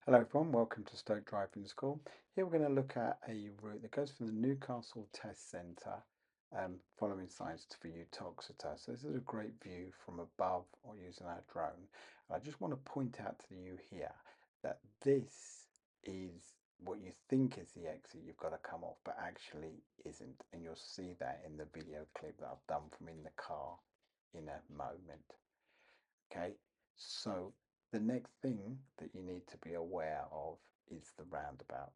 Hello everyone, welcome to Stoke Driving School. Here we're going to look at a route that goes from the Newcastle Test Centre following signs for Uttoxeter. So this is a great view from above or using our drone. And I just want to point out to you here that this is what you think is the exit you've got to come off, but actually isn't. And you'll see that in the video clip that I've done from in the car in a moment. Okay, so the next thing that you need to be aware of is the roundabout,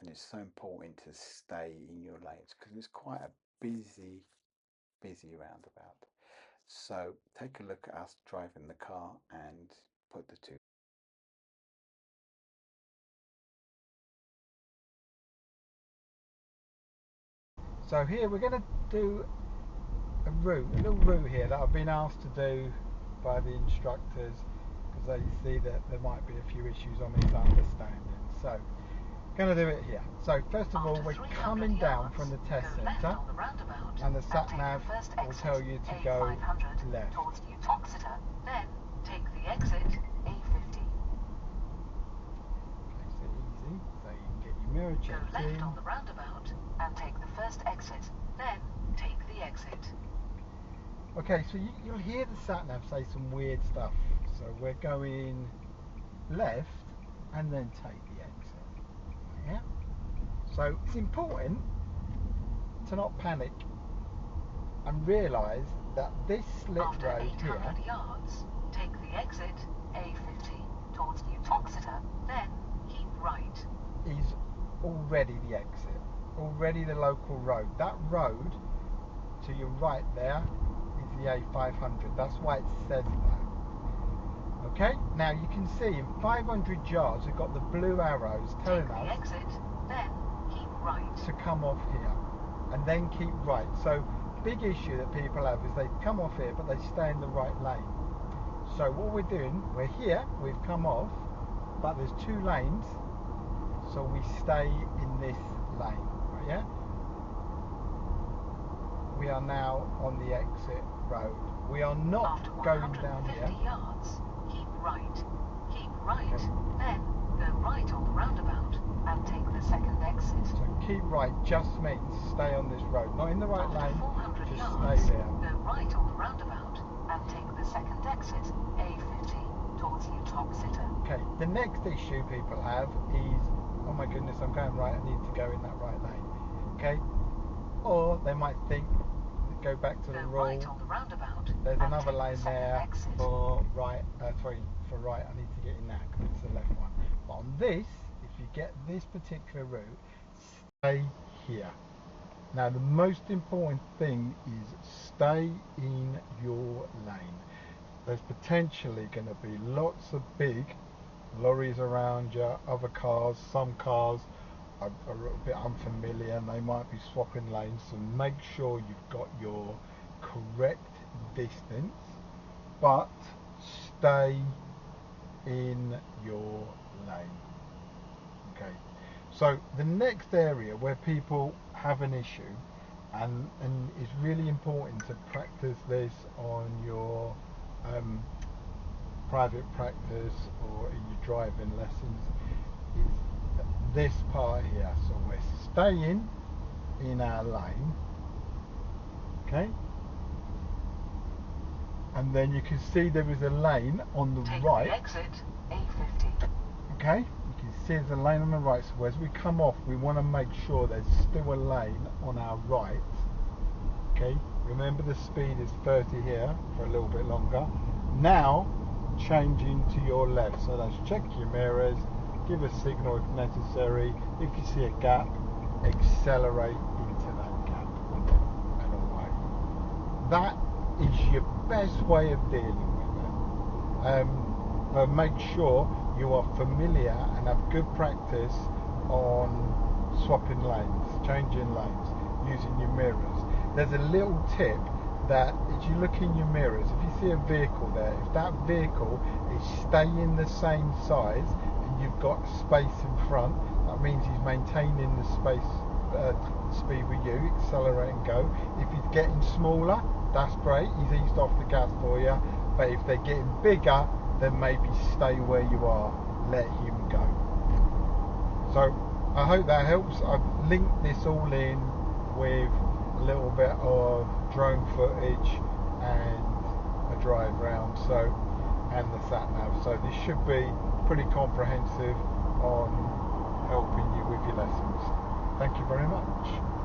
and it's so important to stay in your lanes because it's quite a busy roundabout. So take a look at us driving the car and put the two. So here we're going to do a little route here that I've been asked to do by the instructors because they see that there might be a few issues on misunderstanding. So going to do it here. So first of all, we're coming down from the test centre and the sat nav will tell you to go left. Towards Uttoxeter, then take the exit A50. Makes it easy, so you can get your mirror checked Go left in. on the roundabout and take the first exit, then take the exit. Okay, so you'll hear the sat nav say some weird stuff. So we're going left and then take the exit. Yeah. So it's important to not panic and realise that this slip After road 800 here yards, take the exit A50 towards Uttoxeter, then keep right. is already the exit, already the local road. That road to your right there is the A500. That's why it says that. Okay, now you can see in 500 yards we've got the blue arrows telling Take the us exit, then keep right. to come off here and then keep right. So big issue that people have is they come off here but they stay in the right lane. So what we're doing, we're here, we've come off, but there's two lanes, so we stay in this lane, right? Yeah, we are now on the exit road. We are not After going down 150 here. yards, keep right. Keep right, Okay. then go right on the roundabout and take the second exit. So keep right just means stay on this road, not in the right After lane, 400 just yards, stay there. go right on the roundabout and take the second exit, A50, towards Uttoxeter. Okay, the next issue people have is, oh my goodness, I'm going right, I need to go in that right lane. Okay, or they might think, go back to the Go rule, right on the roundabout there's and another take lane the second there exit. for right, for right, I need to get in that because it's the left one. But on this, if you get this particular route, stay here. Now the most important thing is stay in your lane. There's potentially going to be lots of big lorries around you, other cars, some cars are a little bit unfamiliar and they might be swapping lanes, so make sure you've got your correct distance, but stay in your lane. Okay, so the next area where people have an issue, and it's really important to practice this on your private practice or in your driving lessons, is this part here. So we're staying in our lane, okay, and then you can see there is a lane on the Take right. the exit, A50. Okay, you can see there's a lane on the right, so as we come off we want to make sure there's still a lane on our right. Okay, remember the speed is 30 here for a little bit longer. Now changing to your left, so let's check your mirrors, give a signal if necessary. If you see a gap, accelerate into that gap and away. That is your best way of dealing with it. But make sure you are familiar and have good practice on swapping lanes, changing lanes, using your mirrors. There's a little tip that as you look in your mirrors, if you see a vehicle there, if that vehicle is staying the same size and you've got space in front, that means he's maintaining the space speed with you, accelerate and go. If he's getting smaller, that's great, he's eased off the gas for you. But if they're getting bigger, then maybe stay where you are let him go. So I hope that helps. I've linked this all in with a little bit of drone footage and a drive round, so, and the sat nav. So this should be pretty comprehensive on helping you with your lessons. Thank you very much.